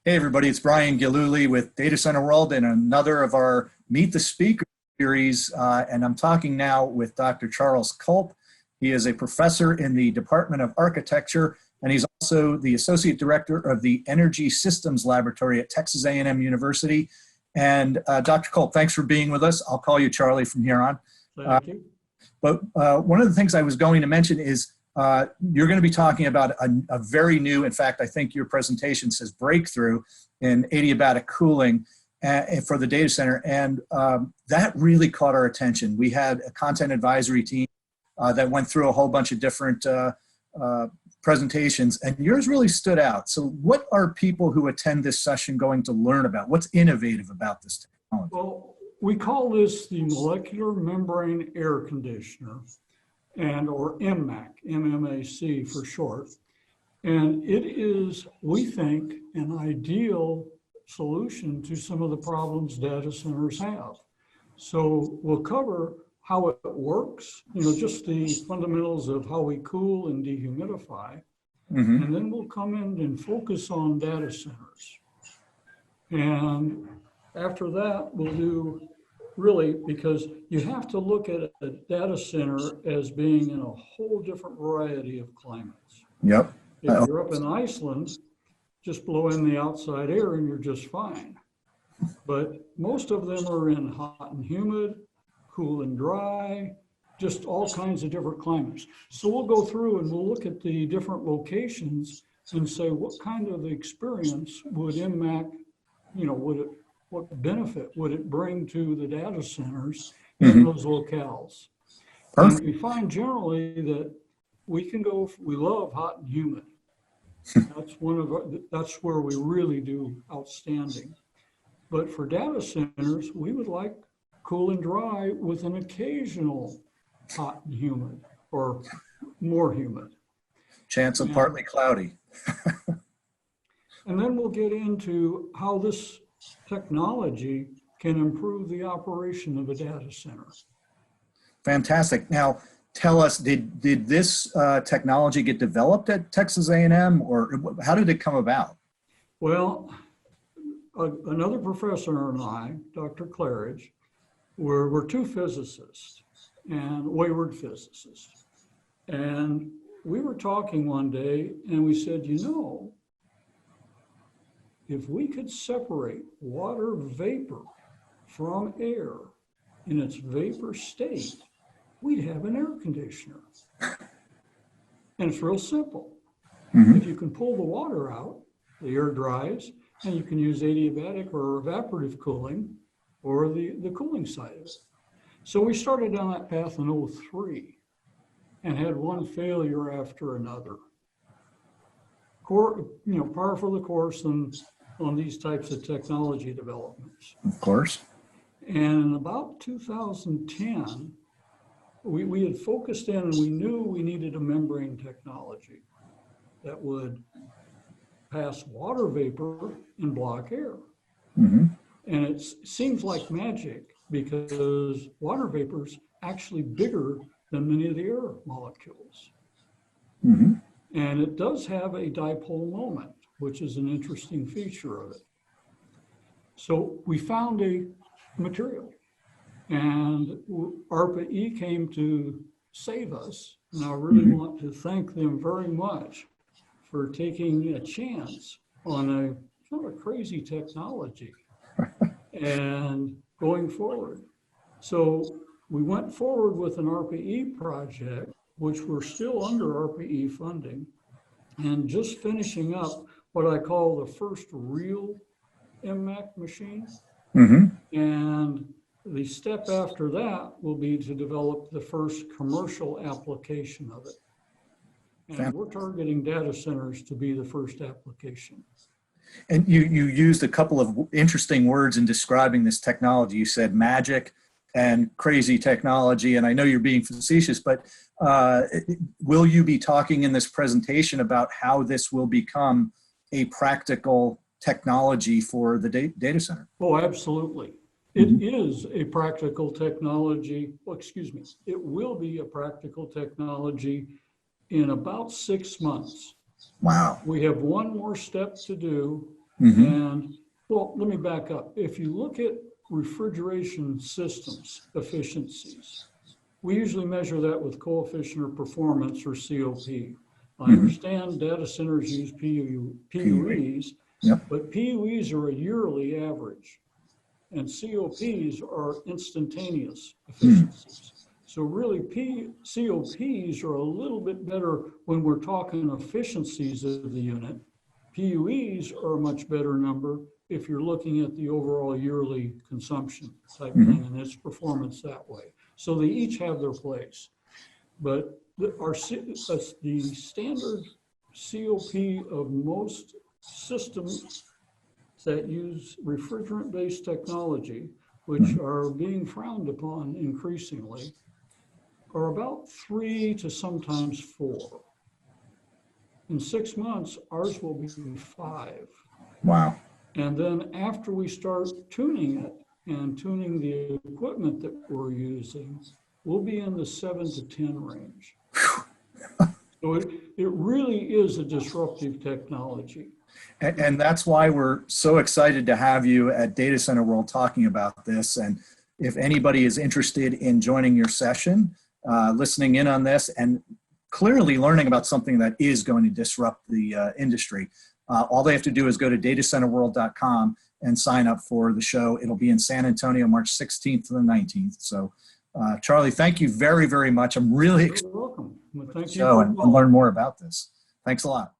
Hey everybody, it's Brian Gillooly with Data Center World and another of our Meet the Speaker series. And I'm talking now with Dr. Charles Culp. He is a professor in the Department of Architecture, and he's also the Associate Director of the Energy Systems Laboratory at Texas A&M University. And Dr. Culp, thanks for being with us. I'll call you Charlie from here on. Thank you. But one of the things I was going to mention is you're going to be talking about a very new, in fact, I think your presentation says breakthrough in adiabatic cooling for the data center. And that really caught our attention. We had a content advisory team that went through a whole bunch of different presentations, and yours really stood out. So what are people who attend this session going to learn about? What's innovative about this technology? Well, we call this the molecular membrane air conditioner, or MMAC, MMAC for short. And it is, we think, an ideal solution to some of the problems data centers have. So we'll cover how it works, just the fundamentals of how we cool and dehumidify. Mm-hmm. And then we'll come in and focus on data centers. And after that, we'll do really, because you have to look at a data center as being in a whole different variety of climates. Yep. If you're up in Iceland, just blow in the outside air and you're just fine. But most of them are in hot and humid, cool and dry, just all kinds of different climates. So we'll go through and we'll look at the different locations and say, what kind of experience would MMAC, what benefit would it bring to the data centers in those locales? Perfect. And we find generally that we love hot and humid. That's where we really do outstanding. But for data centers, we would like cool and dry with an occasional hot and humid or more humid. Chance of partly cloudy. And then we'll get into how this technology can improve the operation of a data center. Fantastic. Now, tell us, did this technology get developed at Texas A&M, or how did it come about? Well, another professor and I, Dr. Claridge, we're two physicists and wayward physicists. And we were talking one day and we said, if we could separate water vapor from air in its vapor state, we'd have an air conditioner. And it's real simple. Mm-hmm. If you can pull the water out, the air dries, and you can use adiabatic or evaporative cooling or the cooling side of it. So we started down that path in 2003 and had one failure after another. Par for the course on these types of technology developments. Of course. And in about 2010, we had focused in and we knew we needed a membrane technology that would pass water vapor and block air. Mm-hmm. And it seems like magic because water vapor is actually bigger than many of the air molecules. Mm-hmm. And it does have a dipole moment, which is an interesting feature of it. So we found a material, and ARPA-E came to save us. And I really want to thank them very much for taking a chance on a kind of crazy technology and going forward. So we went forward with an ARPA-E project, which we're still under ARPA-E funding, and just finishing up what I call the first real MMAC machine. Mm-hmm. And the step after that will be to develop the first commercial application of it. And we're targeting data centers to be the first application. And you used a couple of interesting words in describing this technology. You said magic and crazy technology, and I know you're being facetious, but will you be talking in this presentation about how this will become a practical technology for the data center? Oh, absolutely. It is a practical technology. Well, excuse me. It will be a practical technology in about 6 months. Wow. We have one more step to do, And well, let me back up. If you look at refrigeration systems efficiencies, we usually measure that with coefficient of performance, or COP. I understand data centers use PUEs, but PUEs are a yearly average, and COPs are instantaneous efficiencies. So really, COPs are a little bit better when we're talking efficiencies of the unit. PUEs are a much better number if you're looking at the overall yearly consumption type thing and its performance that way. So they each have their place. But the standard COP of most systems that use refrigerant-based technology, which are being frowned upon increasingly, are about 3 to sometimes 4. In 6 months, ours will be 5. Wow. And then after we start tuning it and tuning the equipment that we're using, we'll be in the 7 to 10 range. So it really is a disruptive technology. And that's why we're so excited to have you at Data Center World talking about this. And if anybody is interested in joining your session, listening in on this, and clearly learning about something that is going to disrupt the industry, all they have to do is go to datacenterworld.com and sign up for the show. It'll be in San Antonio, March 16th to the 19th. So, Charlie, thank you very, very much. I'm really excited You're welcome. Well, thank to show you and learn more about this. Thanks a lot.